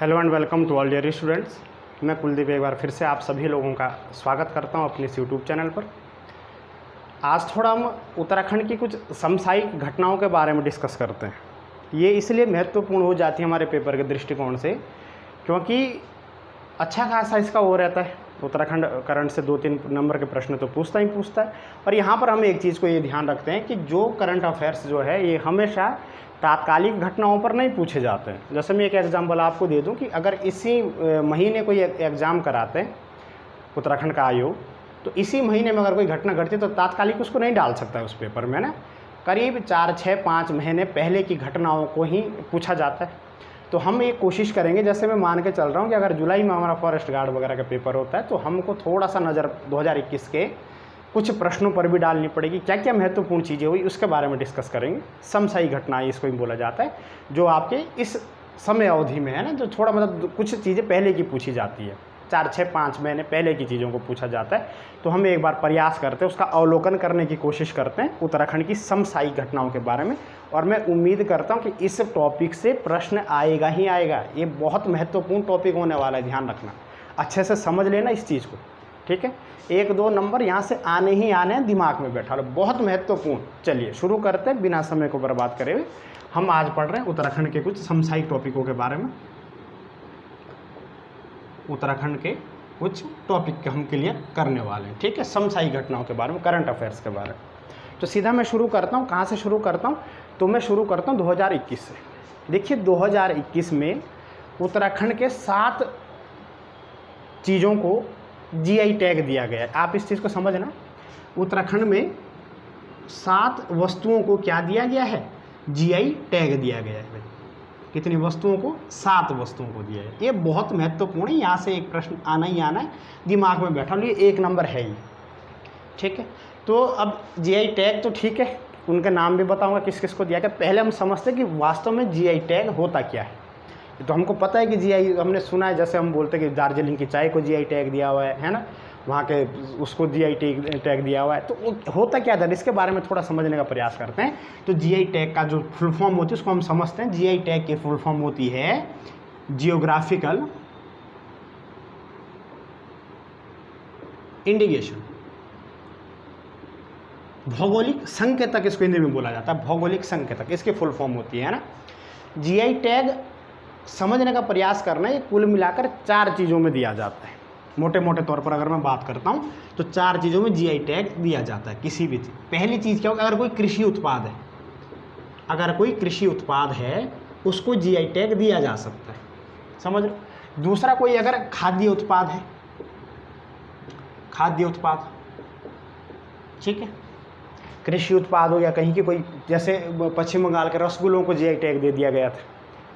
Hello and welcome to all dear students. मैं कुलदीप एक बार फिर से आप सभी लोगों का स्वागत करता हूं अपने इस यूट्यूब चैनल पर। आज थोड़ा हम उत्तराखंड की कुछ समसामयिक घटनाओं के बारे में डिस्कस करते हैं। ये इसलिए महत्वपूर्ण हो जाती है हमारे पेपर के दृष्टिकोण से क्योंकि अच्छा खासा इसका वो रहता है। उत्तराखंड करंट से 2-3 नंबर के प्रश्न तो पूछता ही पूछता है। और यहाँ पर हम एक चीज़ को ये ध्यान रखते हैं कि जो करंट अफेयर्स जो है ये हमेशा तात्कालिक घटनाओं पर नहीं पूछे जाते हैं। जैसे मैं एक एग्जांपल आपको दे दूं कि अगर इसी महीने कोई एग्ज़ाम कराते हैं उत्तराखंड का आयोग, तो इसी महीने में अगर कोई घटना घटती तो तात्कालिक उसको नहीं डाल सकता है उस पेपर में ना। करीब 4-6-5 महीने पहले की घटनाओं को ही पूछा जाता है। तो हम ये कोशिश करेंगे, जैसे मैं मान के चल रहा हूँ कि अगर जुलाई में हमारा फॉरेस्ट गार्ड वगैरह का पेपर होता है तो हमको थोड़ा सा नज़र 2021 के कुछ प्रश्नों पर भी डालनी पड़ेगी। क्या क्या महत्वपूर्ण चीज़ें हुई उसके बारे में डिस्कस करेंगे। समसामयिक घटनाएं इसको ही बोला जाता है, जो आपके इस समय अवधि में है ना, जो थोड़ा मतलब कुछ चीज़ें पहले की पूछी जाती है, 4-6-5 महीने पहले की चीज़ों को पूछा जाता है। तो हम एक बार प्रयास करते हैं, उसका अवलोकन करने की कोशिश करते हैं उत्तराखंड की समसामयिक घटनाओं के बारे में। और मैं उम्मीद करता हूं कि इस टॉपिक से प्रश्न आएगा ही आएगा। ये बहुत महत्वपूर्ण टॉपिक होने वाला है, ध्यान रखना, अच्छे से समझ लेना इस चीज़ को, ठीक है। 1-2 नंबर यहाँ से आने ही आने हैं, दिमाग में बैठा लो, बहुत महत्वपूर्ण। चलिए शुरू करते हैं बिना समय को बर्बाद करे हुए। हम आज पढ़ रहे हैं उत्तराखंड के कुछ समसामयिक टॉपिकों के बारे में। उत्तराखंड के कुछ टॉपिक हम क्लियर करने वाले हैं, ठीक है, समसामयिक घटनाओं के बारे में, करंट अफेयर्स के बारे में। तो सीधा मैं शुरू करता हूँ। कहाँ से शुरू करता हूँ? तो मैं शुरू करता हूँ 2021 से। देखिए 2021 में उत्तराखंड के 7 चीज़ों को जीआई टैग दिया गया है। आप इस चीज़ को समझना, उत्तराखंड में 7 वस्तुओं को क्या दिया गया है? जीआई टैग दिया गया है। कितनी वस्तुओं को? 7 वस्तुओं को दिया है। ये बहुत महत्वपूर्ण है, यहाँ से एक प्रश्न आना ही आना है, दिमाग में बैठा लो, ये 1 नंबर है ही, ठीक है। तो अब जीआई टैग तो ठीक है, उनके नाम भी बताऊंगा किस किस को दिया गया। पहले हम समझते हैं कि वास्तव में जीआई टैग होता क्या है। तो हमको पता है कि जीआई, हमने सुना है, जैसे हम बोलते हैं कि दार्जिलिंग की चाय को जीआई टैग दिया हुआ है ना, वहाँ के उसको जीआई टैग दिया हुआ है। तो होता क्या था, इसके बारे में थोड़ा समझने का प्रयास करते हैं। तो जीआई टैग का जो फुल फॉर्म होती है उसको हम समझते हैं। जीआई टैग की फुल फॉर्म होती है जियोग्राफिकल इंडिकेशन, भौगोलिक संकेतक इसको हिंदी में बोला जाता है, भौगोलिक संकेतक इसकी फुल फॉर्म होती है ना। जीआई टैग समझने का प्रयास करना, ये कुल मिलाकर 4 चीज़ों में दिया जाता है। मोटे मोटे तौर पर अगर मैं बात करता हूँ तो 4 चीज़ों में जीआई टैग दिया जाता है किसी भी चीज़। पहली चीज़ क्या होगा? अगर कोई कृषि उत्पाद है, अगर कोई कृषि उत्पाद है उसको जीआई टैग दिया जा सकता है, समझ लो। दूसरा, कोई अगर खाद्य उत्पाद है, खाद्य उत्पाद, ठीक है, कृषि उत्पाद हो या कहीं की कोई, जैसे पश्चिम बंगाल के रसगुल्लों को जीआई टैग दे दिया गया था,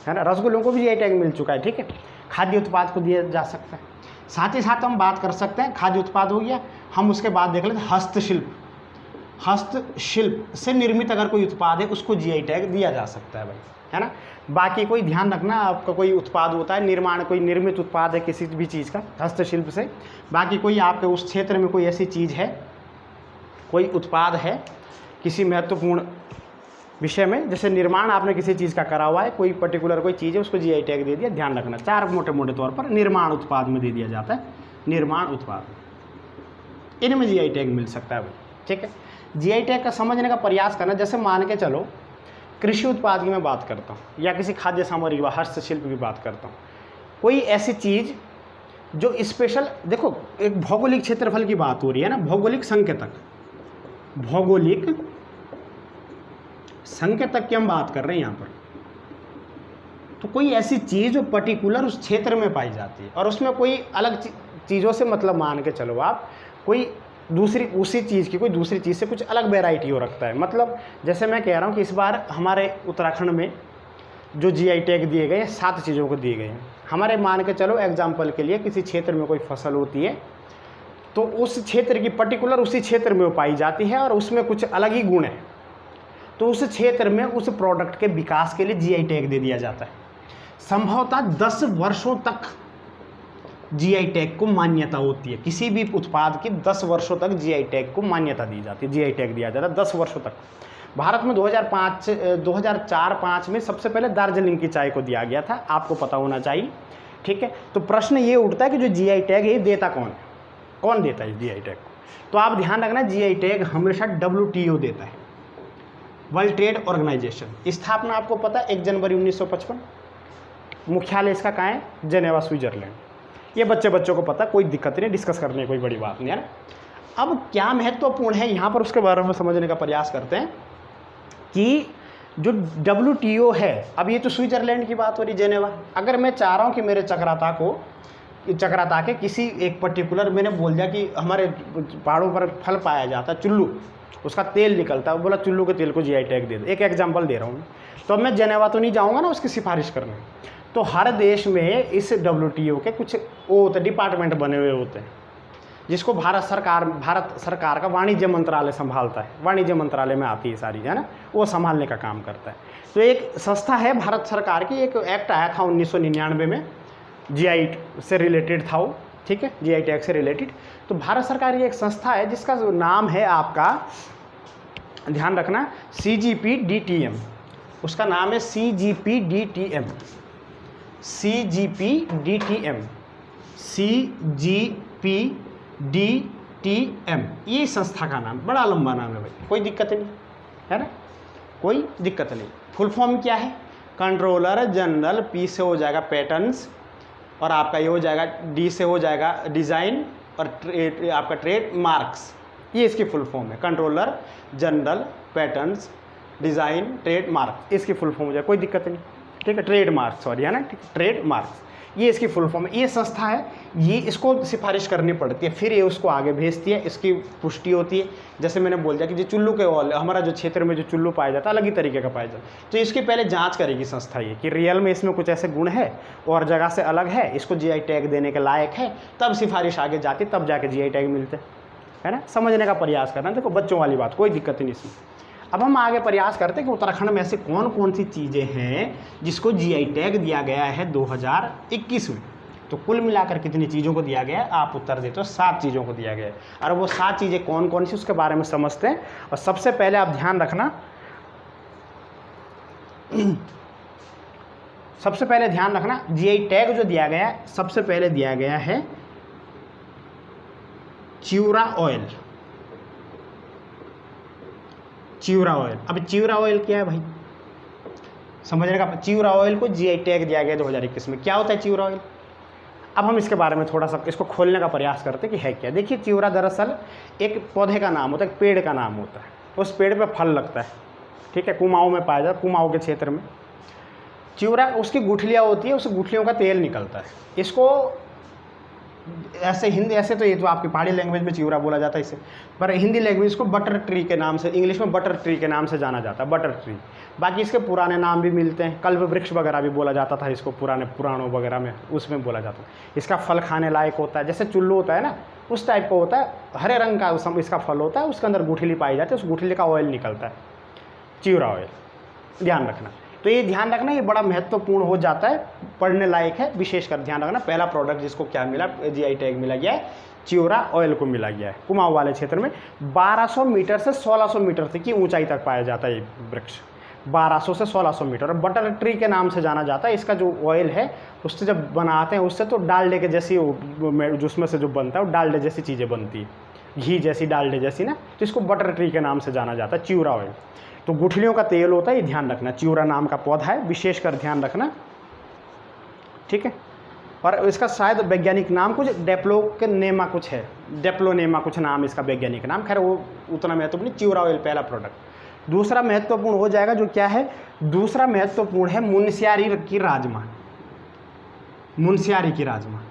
है ना, रसगुल्लों को भी जीआई टैग मिल चुका है, ठीक है। खाद्य उत्पाद को दिया जा सकता है। साथ ही साथ हम बात कर सकते हैं, खाद्य उत्पाद हो गया, हम उसके बाद देख लेते हैं हस्तशिल्प। हस्तशिल्प से निर्मित अगर कोई उत्पाद है उसको जीआई टैग दिया जा सकता है भाई, है ना। बाकी कोई ध्यान रखना, आपका कोई उत्पाद होता है निर्माण, कोई निर्मित उत्पाद है किसी भी चीज़ का हस्तशिल्प से, बाकी कोई आपके उस क्षेत्र में कोई ऐसी चीज़ है, कोई उत्पाद है किसी महत्वपूर्ण विषय में, जैसे निर्माण आपने किसी चीज़ का करा हुआ है, कोई पर्टिकुलर कोई चीज़ है, उसको जीआई टैग दे दिया। ध्यान रखना, 4 मोटे मोटे तौर पर निर्माण उत्पाद में दे दिया जाता है, निर्माण उत्पाद, इनमें जीआई टैग मिल सकता है भाई, ठीक है। जीआई टैग का समझने का प्रयास करना, जैसे मान के चलो कृषि उत्पाद की मैं बात करता हूँ या किसी खाद्य सामग्री व हस्तशिल्प की बात करता हूँ, कोई ऐसी चीज़ जो स्पेशल, देखो एक भौगोलिक क्षेत्रफल की बात हो रही है ना, भौगोलिक संकेतक, भौगोलिक संकेतक की हम बात कर रहे हैं यहाँ पर। तो कोई ऐसी चीज़ जो पर्टिकुलर उस क्षेत्र में पाई जाती है और उसमें कोई अलग चीज़ों से, मतलब मान के चलो आप, कोई दूसरी उसी चीज़ की कोई दूसरी चीज़ से कुछ अलग वेराइटी हो रखता है। मतलब जैसे मैं कह रहा हूँ कि इस बार हमारे उत्तराखंड में जो जीआई टैग दिए गए हैं 7 चीज़ों को दिए गए हैं। हमारे मान के चलो एग्जाम्पल के लिए किसी क्षेत्र में कोई फसल होती है तो उस क्षेत्र की पर्टिकुलर उसी क्षेत्र में वो पाई जाती है और उसमें कुछ अलग ही गुण है, तो उस क्षेत्र में उस प्रोडक्ट के विकास के लिए जीआई टैग दे दिया जाता है। संभवतः 10 वर्षों तक जीआई टैग को मान्यता होती है, किसी भी उत्पाद की 10 वर्षों तक जीआई टैग को मान्यता दी जाती है, जीआई टैग दिया जाता है 10 वर्षों तक। भारत में 2004-5 में सबसे पहले दार्जिलिंग की चाय को दिया गया था, आपको पता होना चाहिए। ठीक है, तो प्रश्न ये उठता है कि जो जीआई टैग है देता कौन है, कौन देता है जीआई टैग को? तो आप ध्यान रखना, जीआई टैग हमेशा WTO देता है, वर्ल्ड ट्रेड ऑर्गेनाइजेशन। स्थापना आपको पता है 1 जनवरी 1955। मुख्यालय इसका कहाँ है? Geneva, Switzerland. ये बच्चों को पता, कोई दिक्कत नहीं, डिस्कस करने की कोई बड़ी बात नहीं है ना। अब क्या महत्वपूर्ण है यहाँ पर, उसके बारे में समझने का प्रयास करते हैं कि जो WTO है, अब ये तो स्विट्जरलैंड की बात हो रही, जेनेवा। अगर मैं चाह रहा हूँ कि मेरे चक्राता के किसी एक पर्टिकुलर, मैंने बोल दिया कि हमारे पहाड़ों पर फल पाया जाता है चुल्लू, उसका तेल निकलता है, बोला चुल्लू के तेल को जीआई टैग दे दो, एक एग्जाम्पल दे रहा हूँ। तो अब मैं जेनेवा तो नहीं जाऊँगा ना उसकी सिफारिश करने। तो हर देश में इस WTO के कुछ वो होते डिपार्टमेंट बने हुए होते हैं, जिसको भारत सरकार का वाणिज्य मंत्रालय संभालता है। वाणिज्य मंत्रालय में आती है सारी, है ना, वो संभालने का काम करता है। तो एक संस्था है भारत सरकार की, एक एक्ट आया था 1999 में, जीआई से रिलेटेड था वो। ठीक है, जीआई टैग से रिलेटेड। तो भारत सरकार की एक संस्था है जिसका जो नाम है आपका, ध्यान रखना, CGPDTM। उसका नाम है CGPDTM। ये संस्था का नाम, बड़ा लंबा नाम है भाई, कोई दिक्कत नहीं है ना, कोई दिक्कत नहीं। फुल फॉर्म क्या है? कंट्रोलर जनरल, P से हो जाएगा पैटर्न्स, और आपका ये हो जाएगा D से हो जाएगा डिज़ाइन, और आपका ट्रेड मार्क्स। ये इसकी फुल फॉर्म है, controller general patterns design trade marks, इसकी फुल फॉर्म हो जाए, कोई दिक्कत नहीं। ठीक है, ट्रेड मार्क्स, सॉरी, है ना, ट्रेड मार्क्स, ये इसकी फुल फॉर्म है। ये संस्था है, ये इसको सिफारिश करनी पड़ती है, फिर ये उसको आगे भेजती है, इसकी पुष्टि होती है। जैसे मैंने बोल दिया कि जो चुल्लू के ऑयल, हमारा जो क्षेत्र में जो चुल्लू पाया जाता है अलग ही तरीके का पाया जाता है, तो इसकी पहले जांच करेगी संस्था ये कि रियल में इसमें कुछ ऐसे गुण है और जगह से अलग है, इसको जीआई टैग देने के लायक है, तब सिफारिश आगे जाती, तब जाके जीआई टैग मिलते, है ना। समझने का प्रयास करना, देखो बच्चों वाली बात, कोई दिक्कत नहीं इसमें। अब हम आगे प्रयास करते हैं कि उत्तराखंड में ऐसे कौन कौन सी चीज़ें हैं जिसको जीआई टैग दिया गया है 2021 में। तो कुल मिलाकर कितनी चीज़ों को दिया गया है? आप उत्तर देते हो 7 चीज़ों को दिया गया है। और वो 7 चीज़ें कौन कौन सी, उसके बारे में समझते हैं। और सबसे पहले आप ध्यान रखना, जीआई टैग जो दिया गया है, सबसे पहले दिया गया है चिउरा ऑयल। चिउरा ऑयल, अब चिउरा ऑयल क्या है भाई, समझने का। चिउरा ऑयल को जीआई टैग दिया गया 2021 में। क्या होता है चिउरा ऑयल? अब हम इसके बारे में थोड़ा सा इसको खोलने का प्रयास करते हैं कि है क्या। देखिए, चिउरा दरअसल एक पौधे का नाम होता है, एक पेड़ का नाम होता है। उस पेड़ पे फल लगता है, ठीक है, कुमाऊं में पाया जाता है, कुमाऊं के क्षेत्र में। चिउरा, उसकी गुठलियाँ होती है, उस गुठलियों का तेल निकलता है। इसको ऐसे तो ये तो आपकी पहाड़ी लैंग्वेज में चिउरा बोला जाता है इसे, पर हिंदी लैंग्वेज को बटर ट्री के नाम से, इंग्लिश में बटर ट्री के नाम से जाना जाता है, बटर ट्री। बाकी इसके पुराने नाम भी मिलते हैं, कल्प वृक्ष वगैरह भी बोला जाता था इसको, पुराणों वगैरह में उसमें बोला जाता है। इसका फल खाने लायक होता है, जैसे चुल्लू होता है ना, उस टाइप का होता है, हरे रंग का इसका फल होता है, उसके अंदर गुठली पाई जाती है, उस गुठली का ऑयल निकलता है, चिउरा ऑयल, ध्यान रखना। तो ये ध्यान रखना, ये बड़ा महत्वपूर्ण हो जाता है, पढ़ने लायक है, विशेषकर ध्यान रखना। पहला प्रोडक्ट जिसको क्या मिला, जीआई टैग मिला गया है, चिउरा ऑयल को मिला गया है। कुमाऊं वाले क्षेत्र में 1200 मीटर से 1600 मीटर तक की ऊंचाई तक पाया जाता है ये वृक्ष, 1200 से 1600 मीटर। और बटर ट्री के नाम से जाना जाता है। इसका जो ऑयल है उससे जब बनाते हैं, उससे तो डालडे के जैसी, उसमें से जो बनता है वो डालडे जैसी चीज़ें बनती है, घी जैसी, डालडे जैसी ना, तो इसको बटर ट्री के नाम से जाना जाता है, चिउरा ऑयल। तो गुठलियों का तेल होता है, ये ध्यान रखना। चिउरा नाम का पौधा है, विशेषकर ध्यान रखना, ठीक है। और इसका शायद वैज्ञानिक नाम कुछ डेप्लोनेमा कुछ है, डेप्लोनेमा कुछ नाम इसका वैज्ञानिक नाम, खैर वो उतना महत्वपूर्ण नहीं। चिउरा ऑयल पहला प्रोडक्ट। दूसरा महत्वपूर्ण हो जाएगा, जो क्या है, दूसरा महत्वपूर्ण है मुनस्यारी की राजमा। मुनस्यारी की राजमा,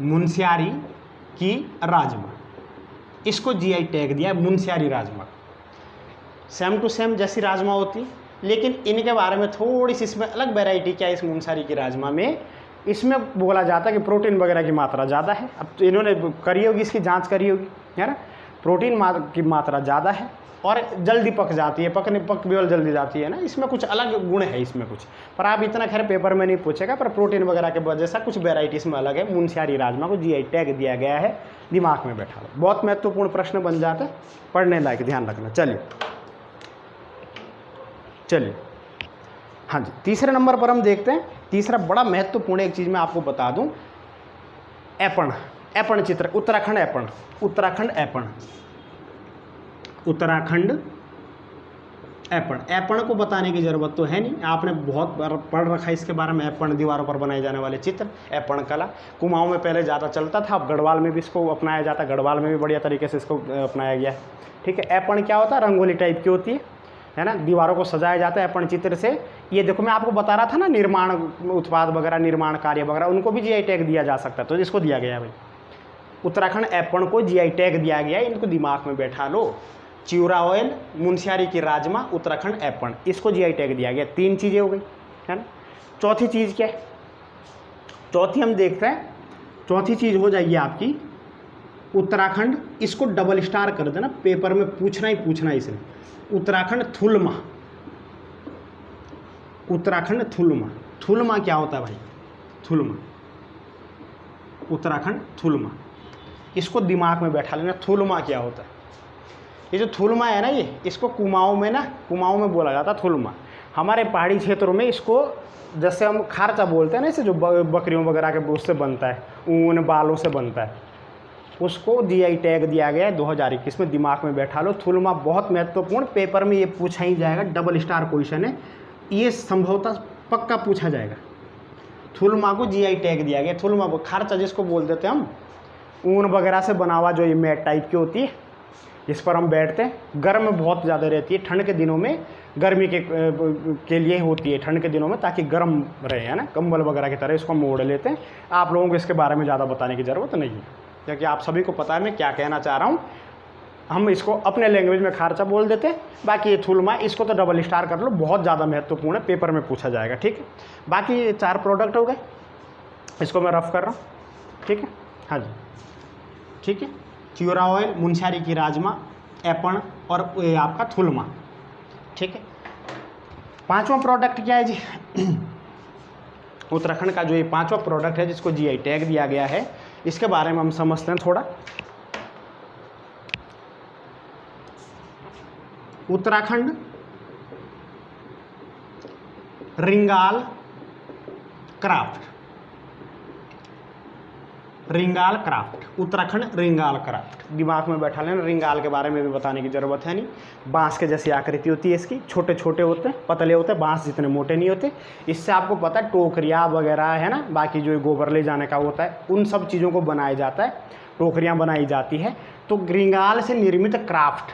मुनस्यारी की राजमा, इसको जीआई टैग दिया मुनस्यारी राजमा। सेम टू सेम जैसी राजमा होती, लेकिन इनके बारे में थोड़ी सी इसमें अलग वैरायटी क्या है इस मुनस्यारी की राजमा में। इसमें बोला जाता है कि प्रोटीन वगैरह की मात्रा ज़्यादा है। अब तो इन्होंने करी होगी, इसकी जांच करी होगी, है ना। प्रोटीन की मात्रा ज़्यादा है, और जल्दी पक जाती है, पक भी और जल्दी जाती है ना, इसमें कुछ अलग गुण है इसमें कुछ, पर आप इतना खैर पेपर में नहीं पूछेगा, पर प्रोटीन वगैरह के वजह से कुछ वेराइटी इसमें अलग है। मुनस्यारी राजमा को जीआई टैग दिया गया है, दिमाग में बैठा लो। बहुत महत्वपूर्ण प्रश्न बन जाता है, पढ़ने लायक, ध्यान रखना। चलिए हाँ जी, तीसरे नंबर पर हम देखते हैं। तीसरा बड़ा महत्वपूर्ण एक चीज़ मैं आपको बता दूं, ऐपण चित्र, उत्तराखंड ऐपण को बताने की ज़रूरत तो है नहीं, आपने बहुत बार पढ़ रखा है इसके बारे में। ऐपण दीवारों पर बनाए जाने वाले चित्र, ऐपण कला कुमाऊं में पहले ज़्यादा चलता था, अब गढ़वाल में भी इसको अपनाया जाता है, गढ़वाल में भी बढ़िया तरीके से इसको अपनाया गया है। ठीक है, ऐपण क्या होता है? रंगोली टाइप की होती है ना, दीवारों को सजाया जाता है ऐपण चित्र से। ये देखो मैं आपको बता रहा था ना, निर्माण उत्पाद वगैरह, निर्माण कार्य वगैरह, उनको भी जीआई टैग दिया जा सकता है, तो इसको दिया गया है भाई। उत्तराखंड ऐपण को जीआई टैग दिया गया है, इनको दिमाग में बैठा लो। चिउरा ऑयल, मुनस्यारी की राजमा, उत्तराखंड ऐपण, इसको जीआई टैग दिया गया। 3 चीज़ें हो गई, है ना। चौथी चीज़ क्या है? चौथी हम देखते हैं, चौथी चीज़ हो जाएगी आपकी उत्तराखंड। इसको डबल स्टार कर देना, पेपर में पूछना ही पूछना इसने। उत्तराखंड थुलमा, उत्तराखंड थुलमा। थुलमा क्या होता है भाई? थुलमा, उत्तराखंड थुलमा, इसको दिमाग में बैठा लेना। थुलमा क्या होता है? ये जो थुलमा है ना, ये इसको कुमाऊं में बोला जाता है थुलमा। हमारे पहाड़ी क्षेत्रों में इसको, जैसे हम खारचा बोलते हैं ना, इसे जो बकरियों वगैरह के उससे बनता है, ऊन बालों से बनता है, उसको जीआई टैग दिया गया है 2021 में। दिमाग में बैठा लो। थुलमा बहुत महत्वपूर्ण, पेपर में ये पूछा ही जाएगा, डबल स्टार क्वेश्चन है ये, संभवतः पक्का पूछा जाएगा। थुलमा को जीआई टैग दिया गया। थुलमा को खारचा जिसको बोल देते हैं हम, ऊन वगैरह से बना हुआ जो ये मैट टाइप की होती है, जिस पर हम बैठते हैं। गर्म बहुत ज़्यादा रहती है, ठंड के दिनों में, गर्मी के लिए होती है ठंड के दिनों में, ताकि गर्म रहे, है ना, कंबल वगैरह की तरह इसको हम ओढ़ लेते हैं। आप लोगों को इसके बारे में ज़्यादा बताने की ज़रूरत नहीं है, क्योंकि आप सभी को पता है मैं क्या कहना चाह रहा हूँ। हम इसको अपने लैंग्वेज में खारचा बोल देते हैं। बाकी ये थुलमा, इसको तो डबल स्टार कर लो, बहुत ज़्यादा महत्वपूर्ण है, पेपर में पूछा जाएगा। ठीक है, बाकी ये 4 प्रोडक्ट हो गए, इसको मैं रफ कर रहा हूँ। ठीक है, हाँ जी, ठीक है। चिउरा ऑयल, मुनस्यारी की राजमा, ऐपण और ये आपका थुलमा। ठीक है, 5वां प्रोडक्ट क्या है जी? उत्तराखंड का जो ये 5वां प्रोडक्ट है जिसको जीआई टैग दिया गया है, इसके बारे में हम समझते हैं थोड़ा। उत्तराखंड रिंगाल क्राफ्ट, उत्तराखंड रिंगाल क्राफ्ट, दिमाग में बैठा लेना। रिंगाल के बारे में भी बताने की ज़रूरत है नहीं। बांस के जैसी आकृति होती है इसकी, छोटे छोटे होते हैं, पतले होते हैं, बांस जितने मोटे नहीं होते। इससे आपको पता है टोकरियाँ वगैरह, है ना, बाकी जो गोबर ले जाने का होता है, उन सब चीज़ों को बनाया जाता है, टोकरियाँ बनाई जाती है। तो रिंगाल से निर्मित क्राफ्ट,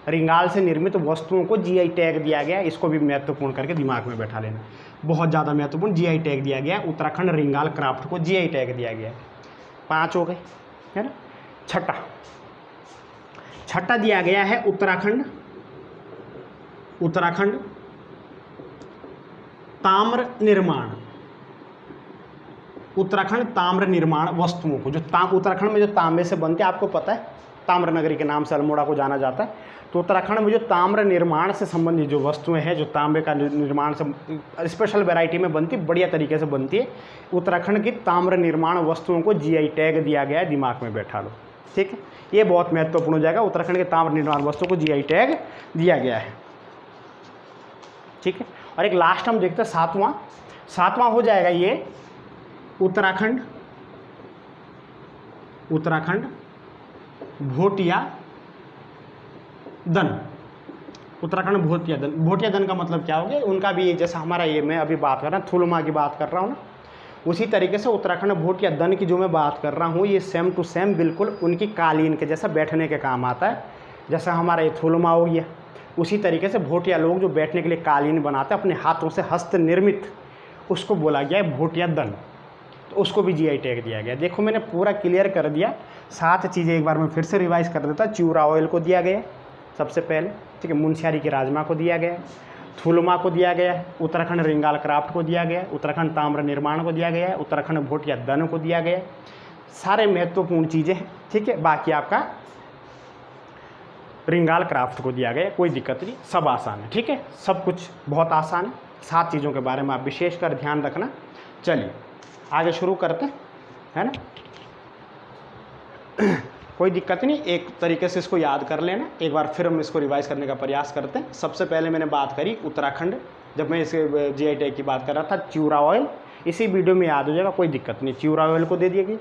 रिंगाल से निर्मित वस्तुओं को जीआई टैग दिया गया। इसको भी महत्वपूर्ण करके दिमाग में बैठा लेना, बहुत ज़्यादा महत्वपूर्ण। जीआई टैग दिया गया, उत्तराखंड रिंगाल क्राफ्ट को जीआई टैग दिया गया है। 5 हो गए, है ना। छठा दिया गया है उत्तराखंड ताम्र निर्माण, उत्तराखंड ताम्र निर्माण वस्तुओं को, जो उत्तराखंड में जो तांबे से बनते हैं, आपको पता है ताम्र नगरी के नाम से अल्मोड़ा को जाना जाता है। तो उत्तराखंड में जो ताम्र निर्माण से संबंधित जो वस्तुएं हैं, जो तांबे का निर्माण से स्पेशल वैरायटी में बनती, बढ़िया तरीके से बनती है, उत्तराखंड की ताम्र निर्माण वस्तुओं को जीआई टैग दिया गया है। दिमाग में बैठा लो। ठीक है, ये बहुत महत्वपूर्ण हो जाएगा। उत्तराखंड के ताम्र निर्माण वस्तुओं को जीआई टैग दिया गया है। ठीक है, और एक लास्ट हम देखते हैं, 7वां हो जाएगा ये उत्तराखंड भोटिया दन। उत्तराखंड भोटिया दन का मतलब क्या हो गया? उनका भी जैसा हमारा ये, मैं अभी बात कर रहा हूँ थुलमा की बात कर रहा हूँ ना, उसी तरीके से उत्तराखंड भोटिया दन की जो मैं बात कर रहा हूँ, ये सेम टू सेम बिल्कुल उनकी कालीन के जैसा बैठने के काम आता है। जैसा हमारा ये थुलमा हो गया, उसी तरीके से भोटिया लोग जो बैठने के लिए कालीन बनाते हैं अपने हाथों से, हस्त निर्मित, उसको बोला गया है भोटिया दन। तो उसको भी जीआई टैग दिया गया। देखो मैंने पूरा क्लियर कर दिया। 7 चीज़ें एक बार मैं फिर से रिवाइज कर देता। चिउरा ऑयल को दिया गया सबसे पहले, ठीक है। मुनस्यारी की राजमा को दिया गया, थुलमा को दिया गया, उत्तराखंड रिंगाल क्राफ्ट को दिया गया, उत्तराखंड ताम्र निर्माण को दिया गया, उत्तराखंड भोटिया दन को दिया गया। सारे महत्वपूर्ण चीज़ें हैं, ठीक है। बाकी आपका रिंगाल क्राफ्ट को दिया गया, कोई दिक्कत नहीं, सब आसान है। ठीक है, सब कुछ बहुत आसान है। 7 चीज़ों के बारे में आप विशेषकर ध्यान रखना। चलिए आगे शुरू करते हैं, है ना। कोई दिक्कत नहीं, एक तरीके से इसको याद कर लेना। एक बार फिर हम इसको रिवाइज करने का प्रयास करते हैं। सबसे पहले मैंने बात करी उत्तराखंड, जब मैं इसके GI टैग की बात कर रहा था, चिवरा ऑयल, इसी वीडियो में याद हो जाएगा, कोई दिक्कत नहीं, चिवरा ऑयल को दे दिया गया।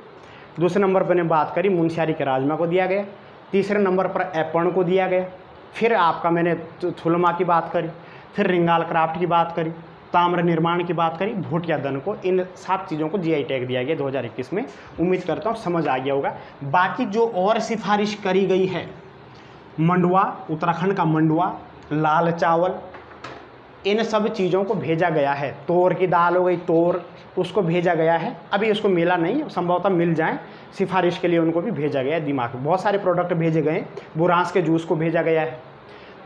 दूसरे नंबर पर मैंने बात करी मुनस्यारी के राजमा को दिया गया। तीसरे नंबर पर एपर्ण को दिया गया। फिर आपका मैंने थुलमा की बात करी, फिर रिंगाल क्राफ्ट की बात करी, ताम्र निर्माण की बात करी, भोटिया दन को। इन 7 चीज़ों को GI टैग दिया गया 2021 में। उम्मीद करता हूँ समझ आ गया होगा। बाकी जो और सिफारिश करी गई है, मंडुआ, उत्तराखंड का मंडुआ, लाल चावल, इन सब चीज़ों को भेजा गया है। तोर की दाल हो गई, तोर, उसको भेजा गया है। अभी उसको मिला नहीं, संभवतः मिल जाए, सिफारिश के लिए उनको भी भेजा गया है। दिमाग में बहुत सारे प्रोडक्ट भेजे गए हैं। बुरांस के जूस को भेजा गया है,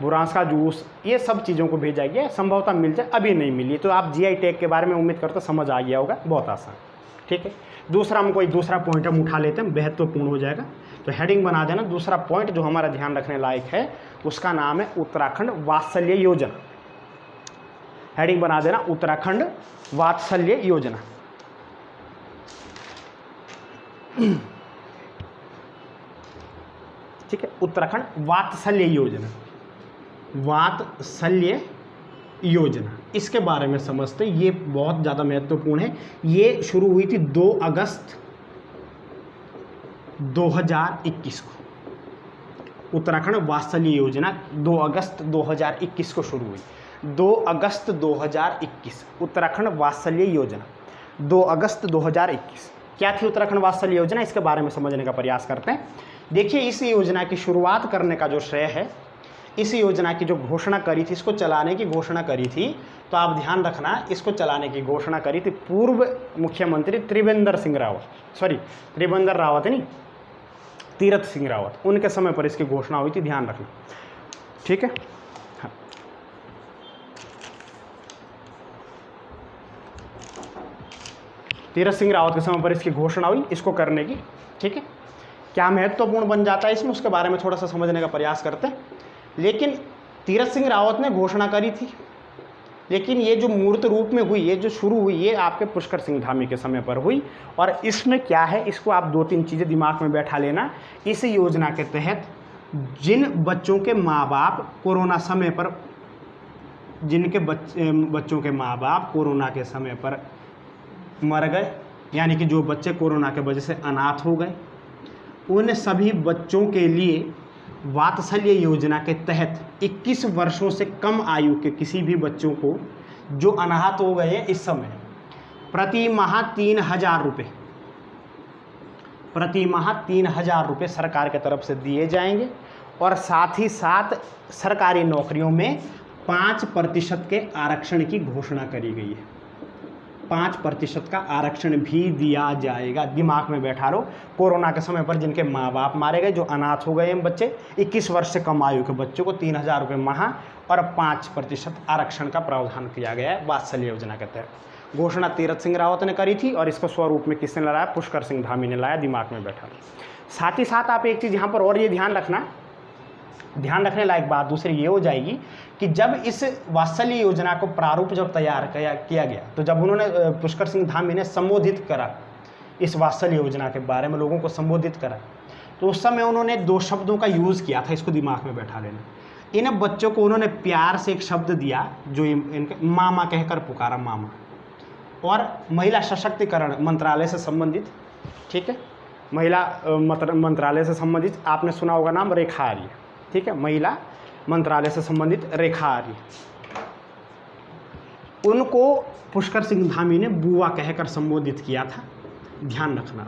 बुरांस का जूस, ये सब चीज़ों को भेजा गया है। संभवतः मिल जाए, अभी नहीं मिली। तो आप GI टैग के बारे में उम्मीद करते समझ आ गया होगा, बहुत आसान। ठीक है, दूसरा हम कोई दूसरा पॉइंट हम उठा लेते हैं, महत्वपूर्ण हो जाएगा। तो हेडिंग बना देना। दूसरा पॉइंट जो हमारा ध्यान रखने लायक है, उसका नाम है उत्तराखंड वात्सल्य योजना। हेडिंग बना देना, उत्तराखंड वात्सल्य योजना। ठीक है, उत्तराखंड वात्सल्य योजना, वात्सल्य योजना, इसके बारे में समझते हैं। ये बहुत ज़्यादा महत्वपूर्ण है। ये शुरू हुई थी 2 अगस्त 2021 को। उत्तराखंड वात्सल्य योजना 2 अगस्त 2021 को शुरू हुई। 2 अगस्त 2021 उत्तराखंड वात्सल्य योजना, 2 अगस्त 2021। क्या थी उत्तराखंड वात्सल्य योजना, इसके बारे में समझने का प्रयास करते हैं। देखिए, इस योजना की शुरुआत करने का जो श्रेय है, इस योजना की जो घोषणा करी थी, इसको चलाने की घोषणा करी थी, तो आप ध्यान रखना, इसको चलाने की घोषणा करी थी पूर्व मुख्यमंत्री त्रिवेंद्र सिंह रावत, सॉरी त्रिवेंद्र रावत नहीं, तीरथ सिंह रावत, उनके समय पर इसकी घोषणा हुई थी, ध्यान रखना। ठीक है, हाँ। तीरथ सिंह रावत के समय पर इसकी घोषणा हुई, इसको करने की। ठीक है, क्या महत्वपूर्ण बन जाता है इसमें, उसके बारे में थोड़ा सा समझने का प्रयास करते हैं। लेकिन तीरथ सिंह रावत ने घोषणा करी थी, लेकिन ये जो मूर्त रूप में हुई, ये जो शुरू हुई, ये आपके पुष्कर सिंह धामी के समय पर हुई। और इसमें क्या है, इसको आप 2-3 चीज़ें दिमाग में बैठा लेना। इस योजना के तहत जिन बच्चों के माँ बाप कोरोना समय पर, जिनके बच्चों के माँ बाप कोरोना के समय पर मर गए, यानी कि जो बच्चे कोरोना के वजह से अनाथ हो गए, उन सभी बच्चों के लिए वात्सल्य योजना के तहत 21 वर्षों से कम आयु के किसी भी बच्चों को जो अनाथ हो गए हैं इस समय, प्रति माह 3000 रुपये, प्रति माह 3000 रुपये सरकार की तरफ से दिए जाएंगे। और साथ ही साथ सरकारी नौकरियों में 5% के आरक्षण की घोषणा करी गई है। 5% का आरक्षण भी दिया जाएगा। दिमाग में बैठा लो, कोरोना के समय पर जिनके माँ बाप मारे गए, जो अनाथ हो गए हैं बच्चे, 21 वर्ष से कम आयु के बच्चों को 3000 रुपये माह और 5% आरक्षण का प्रावधान किया गया है वात्सल्य योजना के तहत। घोषणा तीरथ सिंह रावत ने करी थी और इसको स्वरूप में किसने लाया, पुष्कर सिंह धामी ने लाया। दिमाग में बैठा लो। साथ ही साथ आप एक चीज़ यहाँ पर और ये ध्यान रखना, ध्यान रखने लायक बात दूसरी ये हो जाएगी कि जब इस वात्सल्य योजना को प्रारूप जब तैयार किया गया, तो जब उन्होंने पुष्कर सिंह धामी ने संबोधित करा इस वात्सल्य योजना के बारे में, लोगों को संबोधित करा, तो उस समय उन्होंने 2 शब्दों का यूज़ किया था। इसको दिमाग में बैठा लेना। इन बच्चों को उन्होंने प्यार से एक शब्द दिया, जो इनके मामा कहकर पुकारा, मामा। और महिला सशक्तिकरण मंत्रालय से संबंधित, ठीक है, महिला मंत्रालय से संबंधित आपने सुना होगा नाम, रेखा आर्य। ठीक है, महिला मंत्रालय से संबंधित रेखा आर्य, उनको पुष्कर सिंह धामी ने बुआ कहकर संबोधित किया था। ध्यान रखना,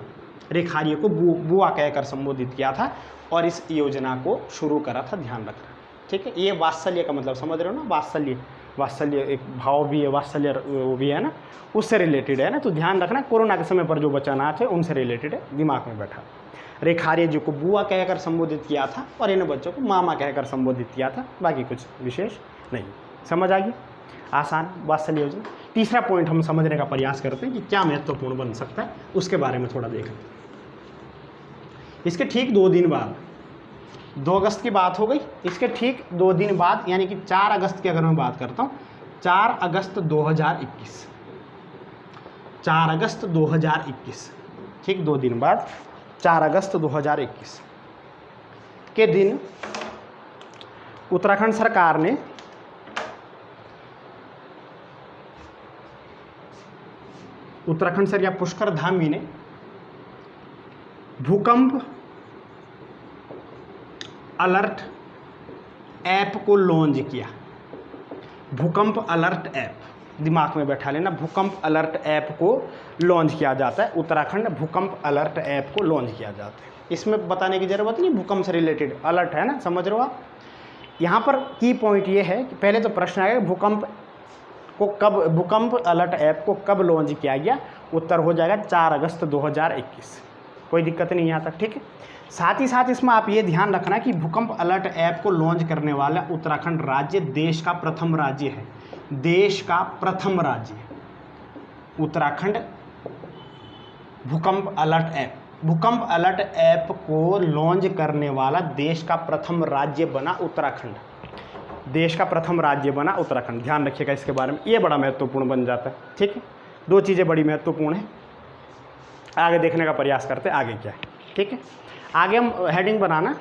रेखा आर्य को बुआ कहकर संबोधित किया था और इस योजना को शुरू करा था। ध्यान रखना, ठीक है। ये वात्सल्य का मतलब समझ रहे हो ना, वात्सल्य, वात्सल्य एक भाव भी है, वात्सल्य वो भी है ना, उससे रिलेटेड है ना। तो ध्यान रखना, कोरोना के समय पर जो बच्चा अनाथ है उनसे रिलेटेड है, दिमाग में बैठा। रेखा आर्य जी को बुआ कहकर संबोधित किया था और इन बच्चों को मामा कहकर संबोधित किया था। बाकी कुछ विशेष नहीं। समझ आ गई, आसान वात्सल्य योजना। तीसरा पॉइंट हम समझने का प्रयास करते हैं कि क्या महत्वपूर्ण बन सकता है, उसके बारे में थोड़ा देखें। इसके ठीक 2 दिन बाद 2 अगस्त की बात हो गई। इसके ठीक 2 दिन बाद यानी कि 4 अगस्त की अगर मैं बात करता हूँ, 4 अगस्त 2021, 4 अगस्त 2021, ठीक 2 दिन बाद 4 अगस्त 2021 के दिन उत्तराखंड सरकार ने उत्तराखंड सर या पुष्कर धामी ने भूकंप अलर्ट ऐप को लॉन्च किया। भूकंप अलर्ट ऐप, दिमाग में बैठा लेना, भूकंप अलर्ट ऐप को लॉन्च किया जाता है। उत्तराखंड भूकंप अलर्ट ऐप को लॉन्च किया जाता है। इसमें बताने की ज़रूरत नहीं, भूकंप से रिलेटेड अलर्ट है ना, समझ रहे हो आप। यहाँ पर की पॉइंट ये है कि पहले तो प्रश्न आएगा भूकंप अलर्ट ऐप को कब लॉन्च किया गया। उत्तर हो जाएगा 4 अगस्त 2021। कोई दिक्कत नहीं यहाँ तक, ठीक है। साथ ही साथ इसमें आप ये ध्यान रखना कि भूकंप अलर्ट ऐप को लॉन्च करने वाला उत्तराखंड राज्य देश का प्रथम राज्य है। देश का प्रथम राज्य उत्तराखंड भूकंप अलर्ट ऐप को लॉन्च करने वाला देश का प्रथम राज्य बना उत्तराखंड। देश का प्रथम राज्य बना उत्तराखंड, ध्यान रखिएगा इसके बारे में, ये बड़ा महत्वपूर्ण बन जाता है, ठीक है। 2 चीज़ें बड़ी महत्वपूर्ण है। आगे देखने का प्रयास करते हैं आगे क्या है, ठीक है। आगे हम हेडिंग बनाना,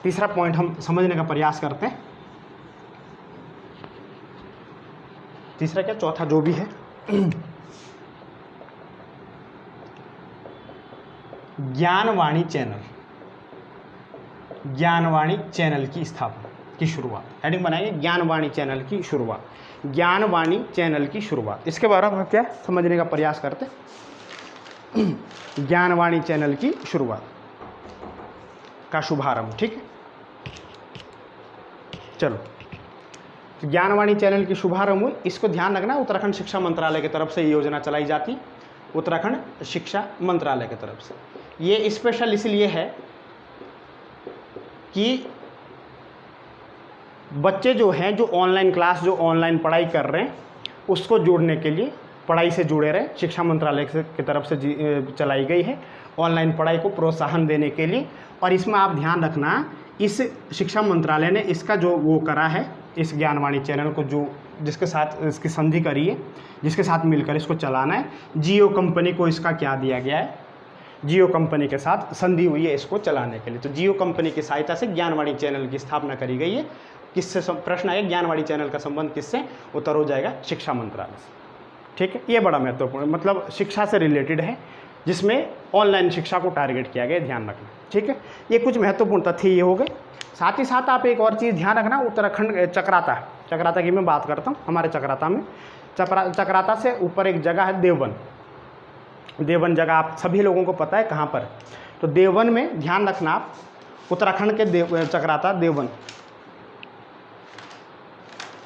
तीसरा पॉइंट हम समझने का प्रयास करते हैं। तीसरा क्या, चौथा जो भी है, ज्ञानवाणी चैनल की स्थापना की शुरुआत। हेडिंग बनाएंगे ज्ञानवाणी चैनल की शुरुआत। ज्ञानवाणी चैनल की शुरुआत, इसके बारे में क्या समझने का प्रयास करते हैं। ज्ञानवाणी चैनल की शुरुआत का शुभारंभ, ठीक है। चलो, ज्ञानवाणी चैनल की शुभारंभ हुई, इसको ध्यान रखना। उत्तराखंड शिक्षा मंत्रालय की तरफ से ये योजना चलाई जाती, उत्तराखंड शिक्षा मंत्रालय की तरफ से। ये स्पेशल इसलिए है कि बच्चे जो हैं, जो ऑनलाइन क्लास, जो ऑनलाइन पढ़ाई कर रहे हैं, उसको जोड़ने के लिए, पढ़ाई से जुड़े रहे, शिक्षा मंत्रालय की तरफ से चलाई गई है ऑनलाइन पढ़ाई को प्रोत्साहन देने के लिए। और इसमें आप ध्यान रखना, इस शिक्षा मंत्रालय ने इसका जो वो करा है, इस ज्ञानवाणी चैनल को जो जिसके साथ इसकी संधि करी है, जिसके साथ मिलकर इसको चलाना है, जियो कंपनी को इसका क्या दिया गया है, जियो कंपनी के साथ संधि हुई है इसको चलाने के लिए। तो जियो कंपनी की सहायता से ज्ञानवाणी चैनल की स्थापना करी गई है। किससे प्रश्न आएगा, ज्ञानवाणी चैनल का संबंध किससे, उत्तर हो जाएगा शिक्षा मंत्रालय से, ठीक है। ये बड़ा महत्वपूर्ण, मतलब शिक्षा से रिलेटेड है, जिसमें ऑनलाइन शिक्षा को टारगेट किया गया, ध्यान रखना, ठीक है। ये कुछ महत्वपूर्ण तथ्य ये हो गए। साथ ही साथ आप एक और चीज़ ध्यान रखना, उत्तराखंड चक्राता की मैं बात करता हूँ। हमारे चक्राता में, चक्राता से ऊपर एक जगह है देवन जगह आप सभी लोगों को पता है कहाँ पर। तो देवन में ध्यान रखना आप, उत्तराखंड के चक्राता देवन,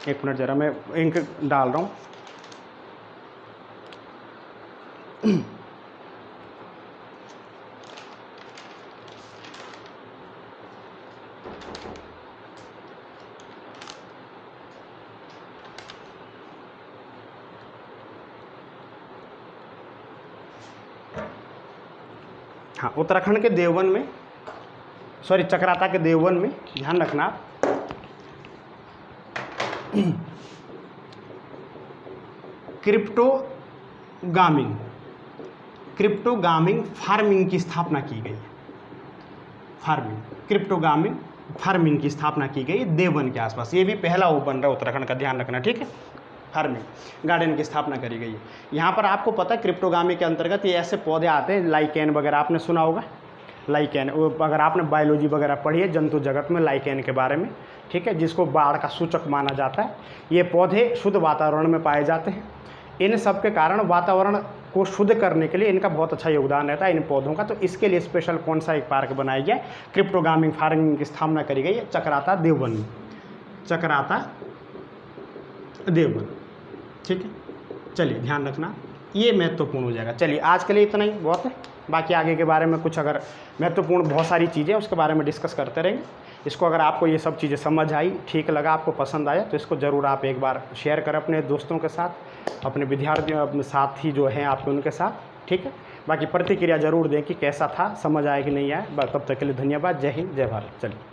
एक मिनट जरा मैं इंक डाल रहा हूँ। हाँ, उत्तराखंड के देवन में, सॉरी चक्राता के देवन में ध्यान रखना आप, क्रिप्टोगामिंग फार्मिंग की स्थापना की गई है। क्रिप्टोगामिंग फार्मिंग की स्थापना की गई देवन के आसपास। ये भी पहला वो बन रहा है उत्तराखंड का, ध्यान रखना, ठीक है। फार्मिंग गार्डन की स्थापना करी गई है यहाँ पर। आपको पता है क्रिप्टोगामी के अंतर्गत ये ऐसे पौधे आते हैं, लाइकेन वगैरह आपने सुना होगा, लाइकेन, अगर आपने बायोलॉजी वगैरह पढ़ी है जंतु जगत में लाइकेन के बारे में, ठीक है, जिसको बाढ़ का सूचक माना जाता है। ये पौधे शुद्ध वातावरण में पाए जाते हैं। इन सब के कारण वातावरण को शुद्ध करने के लिए इनका बहुत अच्छा योगदान रहता है इन पौधों का। तो इसके लिए स्पेशल कौन सा एक पार्क बनाया गया, क्रिप्टोगामिंग फार्मिंग की स्थापना करी गई है चक्राता देवन में, चक्राता देवन, ठीक है। चलिए ध्यान रखना, ये महत्वपूर्ण हो जाएगा। चलिए आज के लिए इतना ही बहुत है, बाकी आगे के बारे में कुछ अगर महत्वपूर्ण बहुत सारी चीज़ें उसके बारे में डिस्कस करते रहेंगे। इसको अगर आपको ये सब चीज़ें समझ आई, ठीक लगा, आपको पसंद आया, तो इसको ज़रूर आप एक बार शेयर करें अपने दोस्तों के साथ, अपने विद्यार्थियों, अपने साथी जो हैं आपके उनके साथ, ठीक है। बाकी प्रतिक्रिया ज़रूर दें कि कैसा था, समझ आया कि नहीं आया। तब तक के लिए धन्यवाद। जय हिंद, जय भारत। चलिए।